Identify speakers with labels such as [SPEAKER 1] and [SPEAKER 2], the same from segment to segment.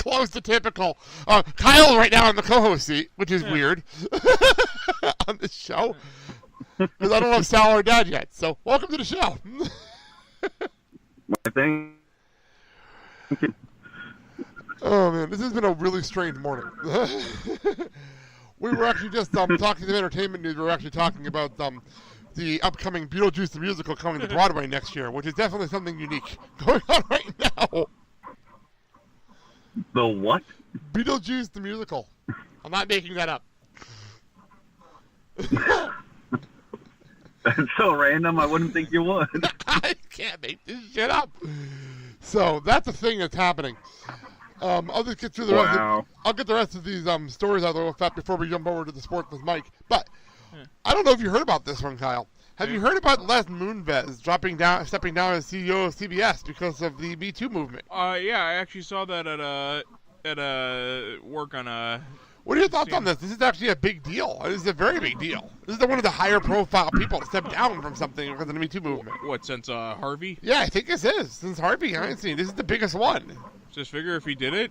[SPEAKER 1] close to typical. Kyle right now in the co-host seat, which is weird on this show. Because I don't have Sal or Dad yet. So, welcome to the show.
[SPEAKER 2] Thank you.
[SPEAKER 1] Oh, man, this has been a really strange morning. We were actually just talking to the entertainment news. We were actually talking about the upcoming Beetlejuice the Musical coming to Broadway next year, which is definitely something unique going on right now.
[SPEAKER 2] The what?
[SPEAKER 1] Beetlejuice the Musical. I'm not making that up.
[SPEAKER 2] That's so random, I wouldn't think you would.
[SPEAKER 1] I can't make this shit up. So, that's a thing that's happening. I'll just get through the rest. I'll get the rest of these stories out of the way before we jump over to the sports with Mike. But I don't know if you heard about this one, Kyle. Have you heard about Les Moonves stepping down as CEO of CBS because of the Me Too movement?
[SPEAKER 3] Yeah, I actually saw that at work on
[SPEAKER 1] What are your thoughts on this? This is actually a big deal. This is a very big deal. This is one of the higher profile people to step down from something because of the Me Too movement.
[SPEAKER 3] What, since Harvey?
[SPEAKER 1] Yeah, I think this is. Since Harvey Weinstein, this is the biggest one.
[SPEAKER 3] Just figure if he did it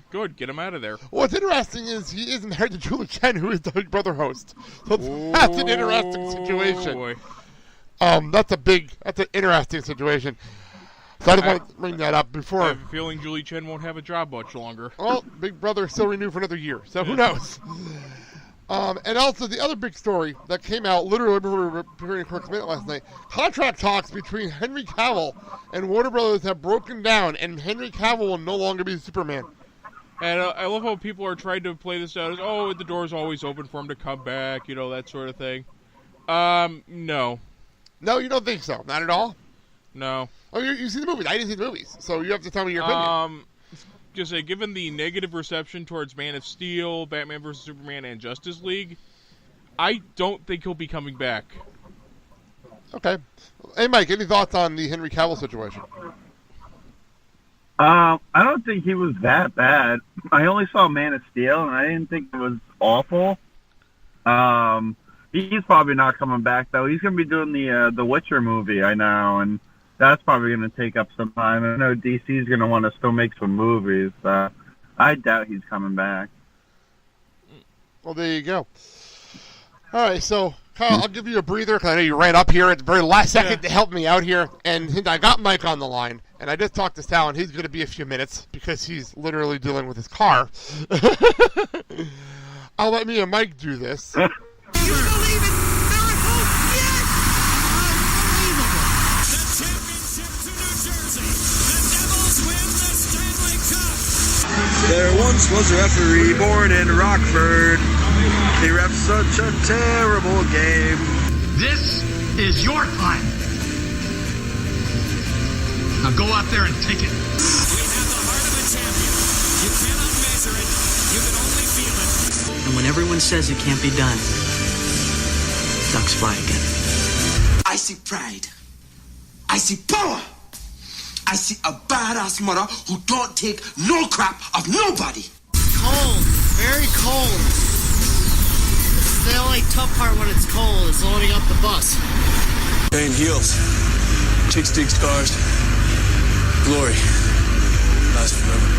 [SPEAKER 3] good. Get him out of there.
[SPEAKER 1] What's interesting is he is married to Julie Chen, who is the Big Brother host. So that's an interesting situation.
[SPEAKER 3] Boy.
[SPEAKER 1] That's an interesting situation. So I just want to bring that up before.
[SPEAKER 3] I have a feeling Julie Chen won't have a job much longer.
[SPEAKER 1] Well, Big Brother still renewed for another year, so who knows? And also the other big story that came out literally before we were preparing Cork's Minute last night, contract talks between Henry Cavill and Warner Brothers have broken down, and Henry Cavill will no longer be Superman.
[SPEAKER 3] And I love how people are trying to play this out as, oh, the door's always open for him to come back, that sort of thing. No.
[SPEAKER 1] No, you don't think so? Not at all?
[SPEAKER 3] No.
[SPEAKER 1] Oh, you see the movies. I didn't see the movies, so you have to tell me your opinion.
[SPEAKER 3] Just say, given the negative reception towards Man of Steel, Batman vs. Superman, and Justice League, I don't think he'll be coming back.
[SPEAKER 1] Okay. Hey, Mike, any thoughts on the Henry Cavill situation?
[SPEAKER 2] I don't think he was that bad. I only saw Man of Steel, and I didn't think it was awful. He's probably not coming back, though. He's going to be doing the Witcher movie, I know, and that's probably going to take up some time. I know DC's going to want to still make some movies. I doubt he's coming back.
[SPEAKER 1] Well, there you go. All right, so, Kyle, I'll give you a breather because I know you ran up here at the very last second to help me out here. And I got Mike on the line, and I just talked to Sal, and he's going to be a few minutes because he's literally dealing with his car. I'll let me and Mike do this.
[SPEAKER 4] You believe in miracles? Yes! Unbelievable! The championship to New Jersey. The Devils win the Stanley Cup.
[SPEAKER 5] There once was a referee born in Rockford. He refed such a terrible game.
[SPEAKER 6] This is your time. Now go out there and take it.
[SPEAKER 4] We have the heart of a champion. You cannot measure it. You can only feel it.
[SPEAKER 7] And when everyone says it can't be done, ducks fly again.
[SPEAKER 8] I see pride. I see power. I see a badass mother who don't take no crap of nobody.
[SPEAKER 9] Cold. Very cold. The only tough part when it's cold is loading up the bus.
[SPEAKER 5] Pain heals. Chicks dig scars. Glory lasts forever.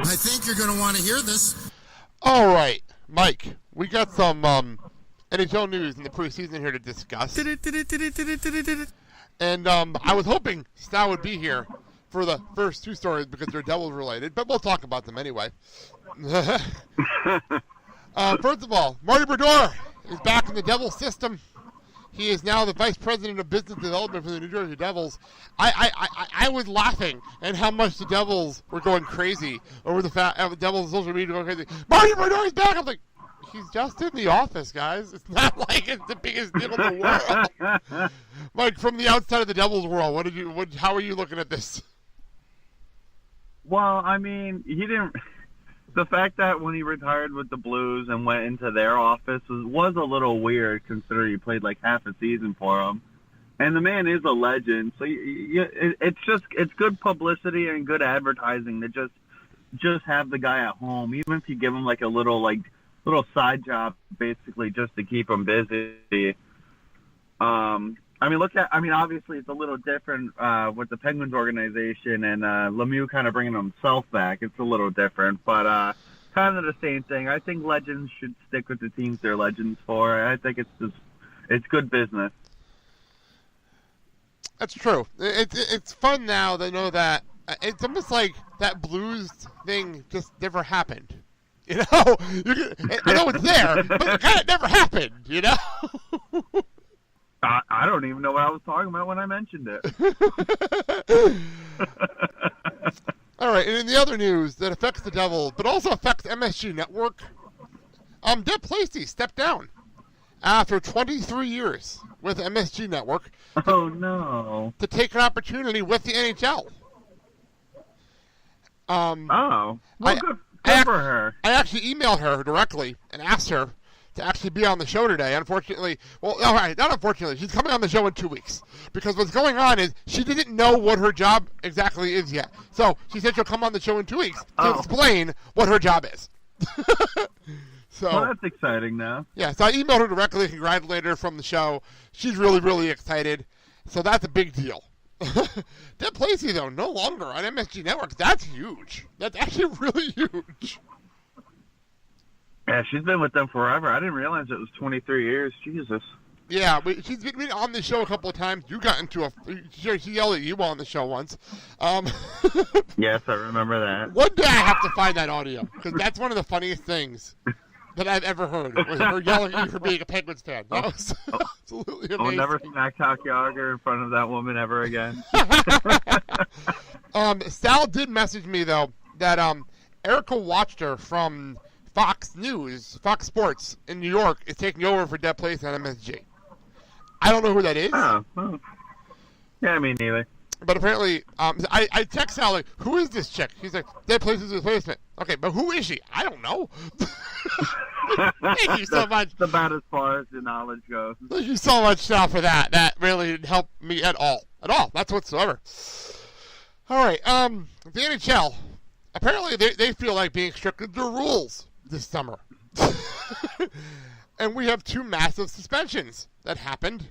[SPEAKER 4] I think you're going to want to hear this.
[SPEAKER 1] All right, Mike, we got some NHL news in the preseason here to discuss. And I was hoping Sal would be here for the first two stories because they're Devils related, but we'll talk about them anyway. First of all, Marty Brodeur is back in the Devils system. He is now the Vice President of Business Development for the New Jersey Devils. I was laughing at how much the Devils were going crazy over the fact the Devils social media going crazy. Marty Brodeur is back. I'm like, he's just in the office, guys. It's not like it's the biggest deal in the world. Mike, from the outside of the Devils world, how are you looking at this?
[SPEAKER 2] Well, I mean, he didn't. The fact that when he retired with the Blues and went into their office was a little weird, considering he played like half a season for them. And the man is a legend, so it's good publicity and good advertising to just have the guy at home, even if you give him like a little side job, basically just to keep him busy. Obviously it's a little different with the Penguins organization and Lemieux kind of bringing himself back. It's a little different, but kind of the same thing. I think legends should stick with the teams they're legends for. I think it's good business.
[SPEAKER 1] That's true. It's fun now to know that it's almost like that Blues thing just never happened. You know, I know it's there, but it kind of never happened. You know.
[SPEAKER 2] I don't even know what I was talking about when I mentioned it.
[SPEAKER 1] All right, and in the other news that affects the Devils, but also affects MSG Network, Deb Placey stepped down after 23 years with MSG Network.
[SPEAKER 2] Oh, no.
[SPEAKER 1] To take an opportunity with the NHL.
[SPEAKER 2] Good for her.
[SPEAKER 1] I actually emailed her directly and asked her to actually be on the show today. Unfortunately, not unfortunately, she's coming on the show in 2 weeks. Because what's going on is she didn't know what her job exactly is yet. So she said she'll come on the show in 2 weeks to explain what her job is.
[SPEAKER 2] Well, that's exciting now.
[SPEAKER 1] Yeah, so I emailed her directly, congratulated her from the show. She's really, really excited. So that's a big deal. Deb Placey, though, no longer on MSG Network. That's huge. That's actually really huge.
[SPEAKER 2] Yeah, she's been with them forever. I didn't realize it was 23 years. Jesus.
[SPEAKER 1] Yeah, she's been on the show a couple of times. You got into she yelled at you on the show once.
[SPEAKER 2] Yes, I remember that.
[SPEAKER 1] One day I have to find that audio, because that's one of the funniest things that I've ever heard, was her yelling at you for being a Penguins fan. That was absolutely amazing.
[SPEAKER 2] I'll never smack talk Yager in front of that woman ever again.
[SPEAKER 1] Sal did message me, though, that Erica Watchter from Fox Sports in New York is taking over for Deb Placey on MSG. I don't know who that is.
[SPEAKER 2] Oh, well. Yeah, me neither.
[SPEAKER 1] But apparently, I text Sal, like, who is this chick? She's like, Deb Placey's replacement. Okay, but who is she? I don't know. Thank you so much.
[SPEAKER 2] That's about as far as the knowledge goes.
[SPEAKER 1] Thank you so much, Sal, for that. That really didn't help me at all. At all. That's whatsoever. All right, the NHL, apparently they feel like being strict with the rules this summer. And we have two massive suspensions that happened.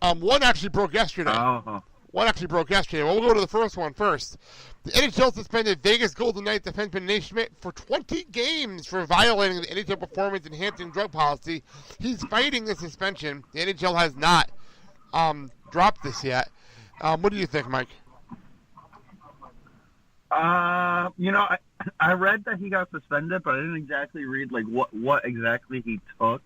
[SPEAKER 1] One actually broke yesterday.
[SPEAKER 2] Oh.
[SPEAKER 1] One actually broke yesterday. Well, we'll go to the first one first. The NHL suspended Vegas Golden Knights defenseman Nate Schmidt for 20 games for violating the NHL performance-enhancing drug policy. He's fighting the suspension. The NHL has not dropped this yet. What do you think, Mike?
[SPEAKER 2] I read that he got suspended, but I didn't exactly read like what exactly he took.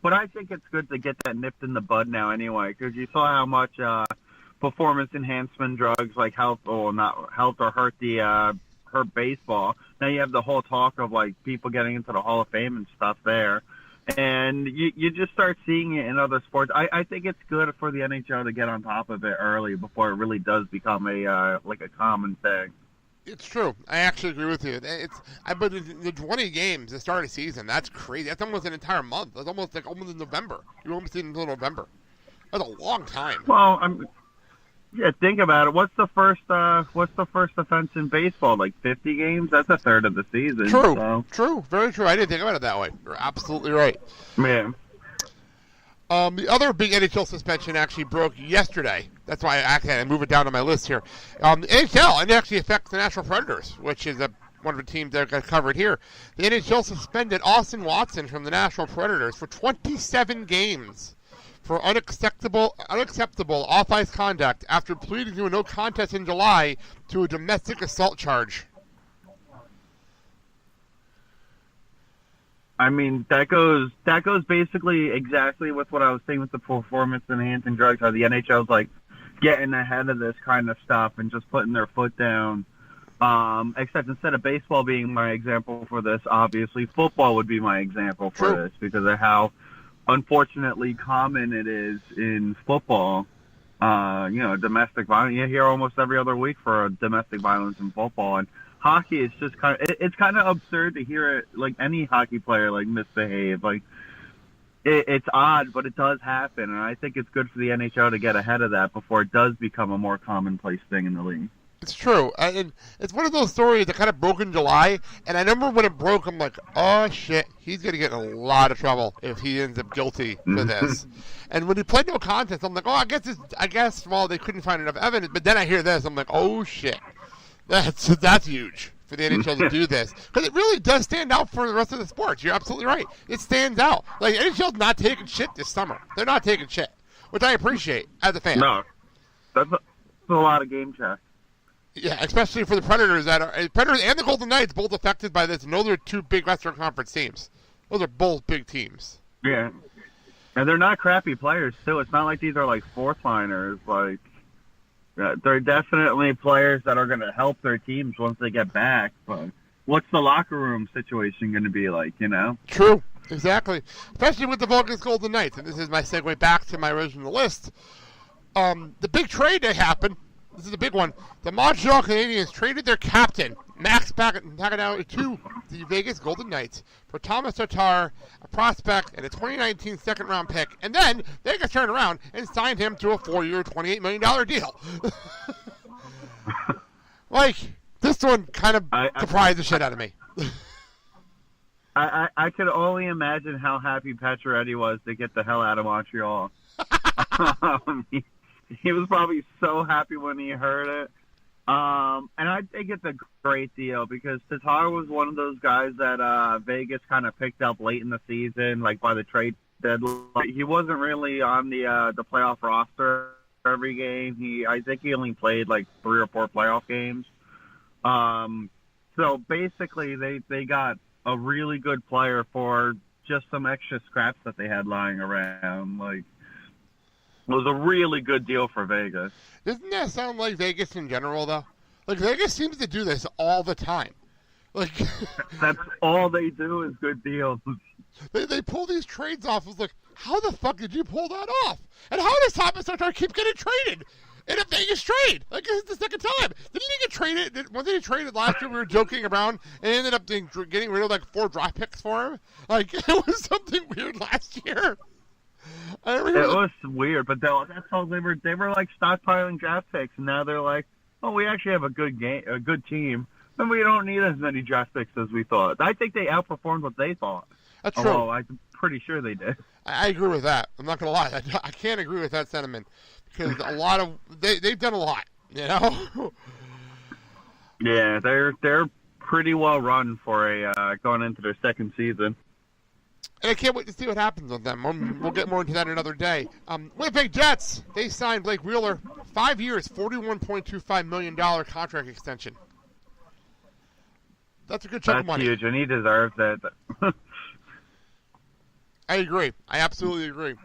[SPEAKER 2] But I think it's good to get that nipped in the bud now anyway, because you saw how much performance enhancement drugs like hurt baseball. Now you have the whole talk of like people getting into the Hall of Fame and stuff there. And you just start seeing it in other sports. I think it's good for the NHL to get on top of it early before it really does become a common thing.
[SPEAKER 1] It's true. I actually agree with you. But the 20 games, the start of the season, that's crazy. That's almost an entire month. That's almost in November. You almost see it until November. That's a long time.
[SPEAKER 2] Well, think about it. What's the first offense in baseball? Like 50 games? That's a third of the season.
[SPEAKER 1] True.
[SPEAKER 2] So.
[SPEAKER 1] True. Very true. I didn't think about it that way. You're absolutely right.
[SPEAKER 2] Man.
[SPEAKER 1] The other big NHL suspension actually broke yesterday. That's why I move it down on my list here. The NHL, and it actually affects the Nashville Predators, which is one of the teams that got covered here. The NHL suspended Austin Watson from the Nashville Predators for 27 games for unacceptable off-ice conduct after pleading to a no contest in July to a domestic assault charge.
[SPEAKER 2] I mean, that goes basically exactly with what I was saying with the performance-enhancing drugs, how the NHL's like getting ahead of this kind of stuff and just putting their foot down. Except instead of baseball being my example for this, obviously football would be my example for this because of how unfortunately common it is in football. Domestic violence. You hear almost every other week for domestic violence in football, and hockey is just it's kind of absurd to hear it, like any hockey player like misbehave. Like it's odd, but it does happen, and I think it's good for the NHL to get ahead of that before it does become a more commonplace thing in the league.
[SPEAKER 1] It's true. And it's one of those stories that kind of broke in July. And I remember when it broke, I'm like, oh, shit, he's going to get in a lot of trouble if he ends up guilty for this. And when he pled no contest, I'm like, oh, I guess, well, they couldn't find enough evidence. But then I hear this, I'm like, oh, shit. That's huge for the NHL to do this. Because it really does stand out for the rest of the sports. You're absolutely right. It stands out. Like, NHL's not taking shit this summer. They're not taking shit, which I appreciate as a fan.
[SPEAKER 2] No. That's a lot of game checks.
[SPEAKER 1] Yeah, especially for the Predators Predators and the Golden Knights both affected by this. And those are two big Western Conference teams. Those are both big teams.
[SPEAKER 2] Yeah. And they're not crappy players, too. It's not like these are like fourth-liners. Like, they're definitely players that are going to help their teams once they get back. But what's the locker room situation going to be like, you know?
[SPEAKER 1] True. Exactly. Especially with the Vulcans Golden Knights. And this is my segue back to my original list. The big trade that happened, this is the big one. The Montreal Canadiens traded their captain, Max Pacioretty, to the Vegas Golden Knights for Thomas Tatar, a prospect, and a 2019 second-round pick. And then they got turned around and signed him to a 4-year, $28 million deal. Like, this one kind of surprised the shit out of me.
[SPEAKER 2] I could only imagine how happy Pacioretty was to get the hell out of Montreal. He was probably so happy when he heard it. And I think it's a great deal because Tatar was one of those guys that Vegas kind of picked up late in the season, like by the trade deadline. He wasn't really on the playoff roster every game. I think he only played like 3 or 4 playoff games. So basically they got a really good player for just some extra scraps that they had lying around. Like, it was a really good deal for Vegas.
[SPEAKER 1] Doesn't that sound like Vegas in general, though? Like, Vegas seems to do this all the time. Like,
[SPEAKER 2] that's all they do is good deals.
[SPEAKER 1] They pull these trades off. I was like, how the fuck did you pull that off? And how does Thomas Tatar keep getting traded in a Vegas trade? Like, this is the second time. Didn't he get traded? Wasn't he traded last year? We were joking around and ended up getting rid of like 4 draft picks for him. Like, it was something weird last year.
[SPEAKER 2] It was weird, but that's all they were. They were like stockpiling draft picks, and now they're like, "Oh, we actually have a good team, and we don't need as many draft picks as we thought." I think they outperformed what they thought.
[SPEAKER 1] That's true.
[SPEAKER 2] Although I'm pretty sure they did.
[SPEAKER 1] I agree with that. I'm not gonna lie. I can't agree with that sentiment because a lot of they've done a lot, you know.
[SPEAKER 2] Yeah, they're pretty well run for going into their second season.
[SPEAKER 1] And I can't wait to see what happens with them. We'll get more into that another day. Winnipeg Jets, they signed Blake Wheeler, 5 years, $41.25 million contract extension. That's a good chunk of money.
[SPEAKER 2] That's huge, and he deserves it.
[SPEAKER 1] I agree. I absolutely agree.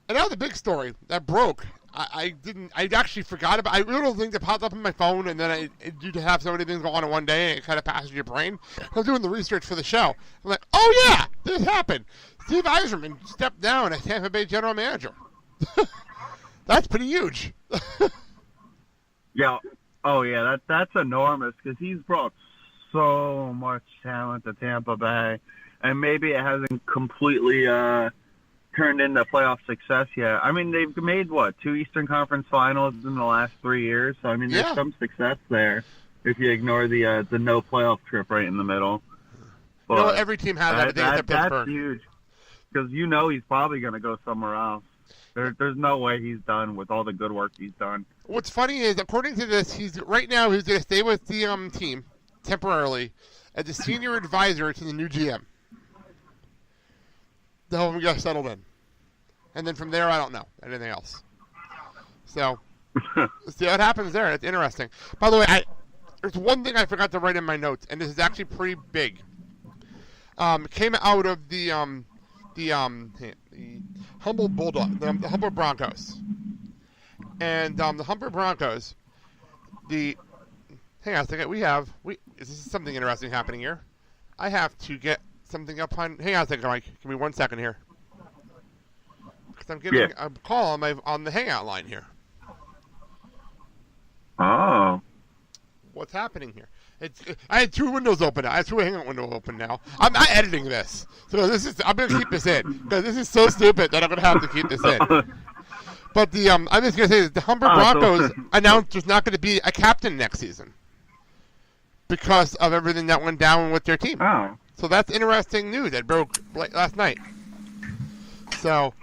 [SPEAKER 1] And now the big story that broke. I actually forgot about. I really don't think that popped up on my phone, and then you have so many things go on in one day, and it kind of passes your brain. I was doing the research for the show. I'm like, oh yeah, this happened. Steve Yzerman stepped down as Tampa Bay general manager. That's pretty huge.
[SPEAKER 2] Yeah. Oh yeah, that's enormous because he's brought so much talent to Tampa Bay, and maybe it hasn't completely turned into playoff success yet. I mean, they've made, 2 Eastern Conference Finals in the last 3 years, so I mean, there's some success there if you ignore the no playoff trip right in the middle. But
[SPEAKER 1] every team has that.
[SPEAKER 2] That's huge, because he's probably going to go somewhere else. There's no way he's done with all the good work he's done.
[SPEAKER 1] What's funny is, according to this, he's going to stay with the team temporarily as a senior advisor to the new GM. The home got settled in. And then from there, I don't know anything else. So, let's see what happens there. It's interesting. By the way, there's one thing I forgot to write in my notes, and this is actually pretty big. Came out of the Humboldt Bulldog, the Humboldt Broncos. And the Humboldt Broncos, hang on a second, this is something interesting happening here. I have to get something up on. Hang on a second, Mike. Give me 1 second here, because I'm getting a call on the Hangout line here.
[SPEAKER 2] Oh,
[SPEAKER 1] what's happening here? I had 2 windows open. I have 2 Hangout windows open now. I'm not editing this, so I'm going to keep this in because this is so stupid that I'm going to have to keep this in. But the I'm just gonna say that the Humber Broncos announced there's not going to be a captain next season because of everything that went down with their team.
[SPEAKER 2] Oh.
[SPEAKER 1] So that's interesting news that broke last night. So